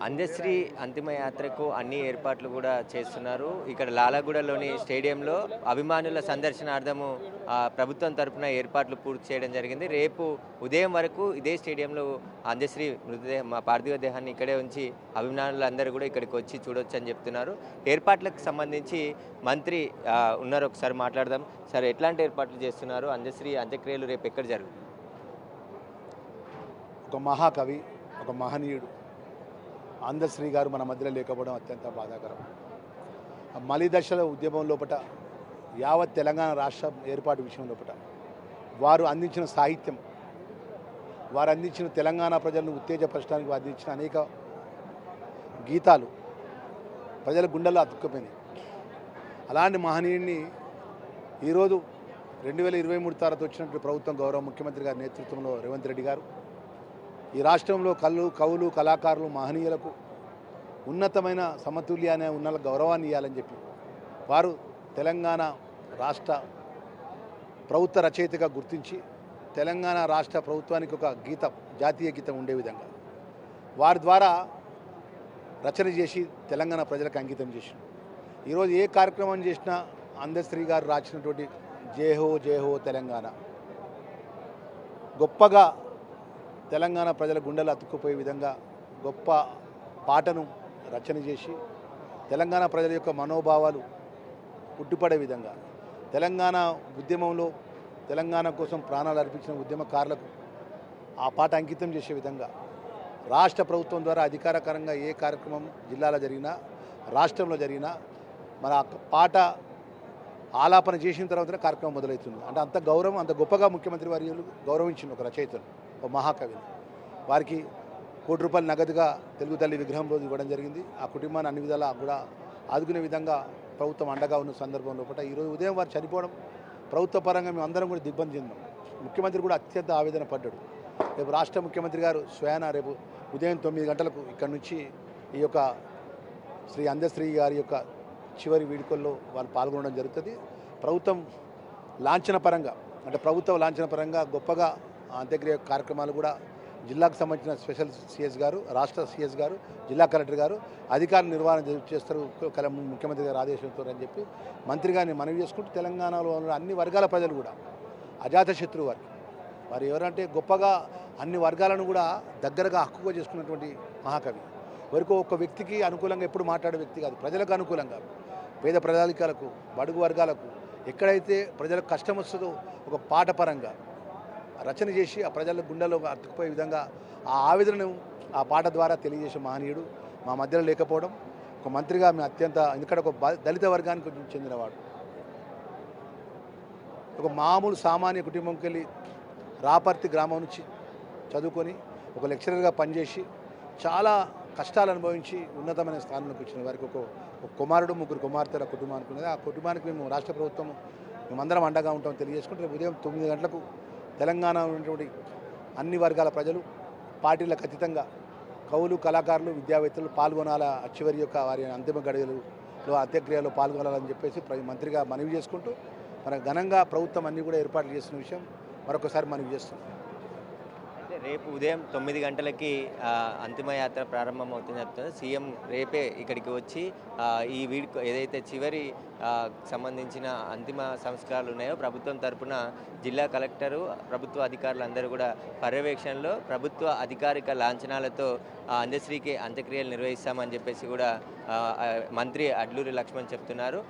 అందశ్రీ అంతిమ యాత్రకు అన్ని ఏర్పాట్లు కూడా చేస్తున్నారు. ఇక్కడ లాలగూడలోని స్టేడియంలో అభిమానుల సందర్శనార్థము ప్రభుత్వం తరపున ఏర్పాట్లు పూర్తి చేయడం జరిగింది. రేపు ఉదయం వరకు ఇదే స్టేడియంలో అందశ్రీ మృతదేహం పార్థివ దేహాన్ని ఇక్కడే ఉంచి అభిమానులందరూ కూడా ఇక్కడికి వచ్చి చూడొచ్చు అని చెప్తున్నారు. ఏర్పాట్లకు సంబంధించి మంత్రి ఉన్నారు, ఒకసారి మాట్లాడదాం. సార్, ఎట్లాంటి ఏర్పాట్లు చేస్తున్నారు? అందశ్రీ అంత్యక్రియలు రేపు ఎక్కడ జరుగుతాయి? ఒక మహాకవి, ఒక మహనీయుడు అందశ్రీ గారు మన మధ్యలో లేకపోవడం అత్యంత బాధాకరం. మలిదశల ఉద్యమం లోపల యావత్ తెలంగాణ రాష్ట్ర ఏర్పాటు విషయం లోపల వారు అందించిన సాహిత్యం, వారు అందించిన తెలంగాణ ప్రజలను ఉత్తేజపరచడానికి అందించిన అనేక గీతాలు ప్రజల గుండెల్లో అతుక్కుపోయినాయి. అలాంటి మహనీయుడిని ఈరోజు 2023 తర్వాత వచ్చినటువంటి ప్రభుత్వం, గౌరవ ముఖ్యమంత్రి గారి నేతృత్వంలో రేవంత్ రెడ్డి గారు ఈ రాష్ట్రంలో కవులు, కళాకారులు, మహనీయులకు ఉన్నతమైన సమతుల్యాన్ని ఉన్న గౌరవాన్ని ఇవ్వాలని చెప్పి వారు తెలంగాణ రాష్ట్ర ప్రభుత్వ రచయితగా గుర్తించి తెలంగాణ రాష్ట్ర ప్రభుత్వానికి ఒక గీతం, జాతీయ గీతం ఉండే విధంగా వారి ద్వారా రచన చేసి తెలంగాణ ప్రజలకు అంకితం చేసి ఈరోజు ఏ కార్యక్రమం చేసినా అందశ్రీ గారు రాసినటువంటి జయహో జయహో తెలంగాణ గొప్పగా తెలంగాణ ప్రజల గుండెలు అతుక్కుపోయే విధంగా గొప్ప పాటను రచన చేసి తెలంగాణ ప్రజల యొక్క మనోభావాలు ఉట్టిపడే విధంగా తెలంగాణ ఉద్యమంలో తెలంగాణ కోసం ప్రాణాలు అర్పించిన ఉద్యమకారులకు ఆ పాట అంకితం చేసే విధంగా రాష్ట్ర ప్రభుత్వం ద్వారా అధికారకరంగా ఏ కార్యక్రమం జిల్లాలో జరిగినా, రాష్ట్రంలో జరిగినా మన పాట ఆలాపన చేసిన తర్వాతనే కార్యక్రమం మొదలవుతుంది. అంటే అంత గౌరవం, అంత గొప్పగా ముఖ్యమంత్రి వారు గౌరవించింది ఒక రచయితను, ఒక మహాకవిని. వారికి ₹1 కోటి నగదుగా తెలుగు తల్లి విగ్రహం రోజు ఇవ్వడం జరిగింది. ఆ కుటుంబాన్ని అన్ని విధాలా కూడా ఆదుకునే విధంగా ప్రభుత్వం అండగా ఉన్న సందర్భంలో ఈరోజు ఉదయం వారు చనిపోవడం ప్రభుత్వ పరంగా మేము అందరం కూడా దిగ్బంధం చెందాం. ముఖ్యమంత్రి కూడా అత్యంత ఆవేదన పడ్డాడు. రేపు రాష్ట్ర ముఖ్యమంత్రి గారు స్వయాన రేపు ఉదయం 9 గంటలకు ఇక్కడ నుంచి ఈ యొక్క శ్రీ అందశ్రీ గారి యొక్క చివరి వేడుకల్లో వాళ్ళు పాల్గొనడం జరుగుతుంది. ప్రభుత్వం లాంఛనపరంగా, అంటే ప్రభుత్వ లాంఛనపరంగా గొప్పగా అంత్యక్రియ కార్యక్రమాలు కూడా జిల్లాకు సంబంధించిన స్పెషల్ సిఎస్ గారు, రాష్ట్ర సిఎస్ గారు, జిల్లా కలెక్టర్ గారు అధికారులు నిర్వహణ చేస్తారు ముఖ్యమంత్రి గారు ఆదేశంతో అని చెప్పి మంత్రి గారిని మనవి చేసుకుంటూ తెలంగాణలో ఉన్న అన్ని వర్గాల ప్రజలు కూడా అజాతశత్రువు వారు ఎవరంటే గొప్పగా అన్ని వర్గాలను కూడా దగ్గరగా హక్కుగా చేసుకున్నటువంటి మహాకవి. వరకు ఒక వ్యక్తికి అనుకూలంగా ఎప్పుడు మాట్లాడే వ్యక్తి కాదు, ప్రజలకు అనుకూలంగా పేద ప్రజానికాలకు, బడుగు వర్గాలకు ఎక్కడైతే ప్రజలకు కష్టం వస్తుందో ఒక పాట పరంగా రచన చేసి ఆ ప్రజల గుండెలో అతుక్కుపోయే విధంగా ఆ ఆవేదనను ఆ పాట ద్వారా తెలియజేసే మహనీయుడు మా మధ్యలో లేకపోవడం ఒక మంత్రిగా మేము అత్యంత, ఎందుకంటే ఒక దళిత వర్గానికి చెందినవాడు, ఒక మామూలు సామాన్య కుటుంబంకి వెళ్ళి రాపర్తి గ్రామం నుంచి చదువుకొని ఒక లెక్చరర్గా పనిచేసి చాలా కష్టాలు అనుభవించి ఉన్నతమైన స్థానంలోకి వచ్చిన వారికి ఒక కుమారుడు, 3 కుమార్తెల కుటుంబానికి ఉన్నది. ఆ కుటుంబానికి మేము రాష్ట్ర ప్రభుత్వం మేమందరం అండగా ఉంటామని తెలియజేసుకుంటే రేపు ఉదయం 9 గంటలకు తెలంగాణ ఉన్నటువంటి అన్ని వర్గాల ప్రజలు పార్టీలకు అతీతంగా కవులు, కళాకారులు, విద్యావేత్తలు పాల్గొనాల చివరి యొక్క వారి అంతిమ గడువులలో అంత్యక్రియలో పాల్గొనాలని చెప్పేసి మంత్రిగా మనవి చేసుకుంటూ మన ఘనంగా ప్రభుత్వం అన్నీ కూడా ఏర్పాట్లు చేస్తున్న విషయం మరొకసారి మనవి చేస్తున్నాం. రేపు ఉదయం 9 గంటలకి అంతిమయాత్ర ప్రారంభమవుతుందని చెప్తున్నారు. సీఎం రేపే ఇక్కడికి వచ్చి ఈ వీడికి ఏదైతే చివరి సంబంధించిన అంతిమ సంస్కారాలు ఉన్నాయో ప్రభుత్వం తరపున జిల్లా కలెక్టరు, ప్రభుత్వ అధికారులందరూ కూడా పర్యవేక్షణలో ప్రభుత్వ అధికారిక లాంఛనాలతో అందశ్రీకి అంత్యక్రియలు నిర్వహిస్తామని చెప్పేసి కూడా మంత్రి అడ్లూరి లక్ష్మణ్ చెప్తున్నారు.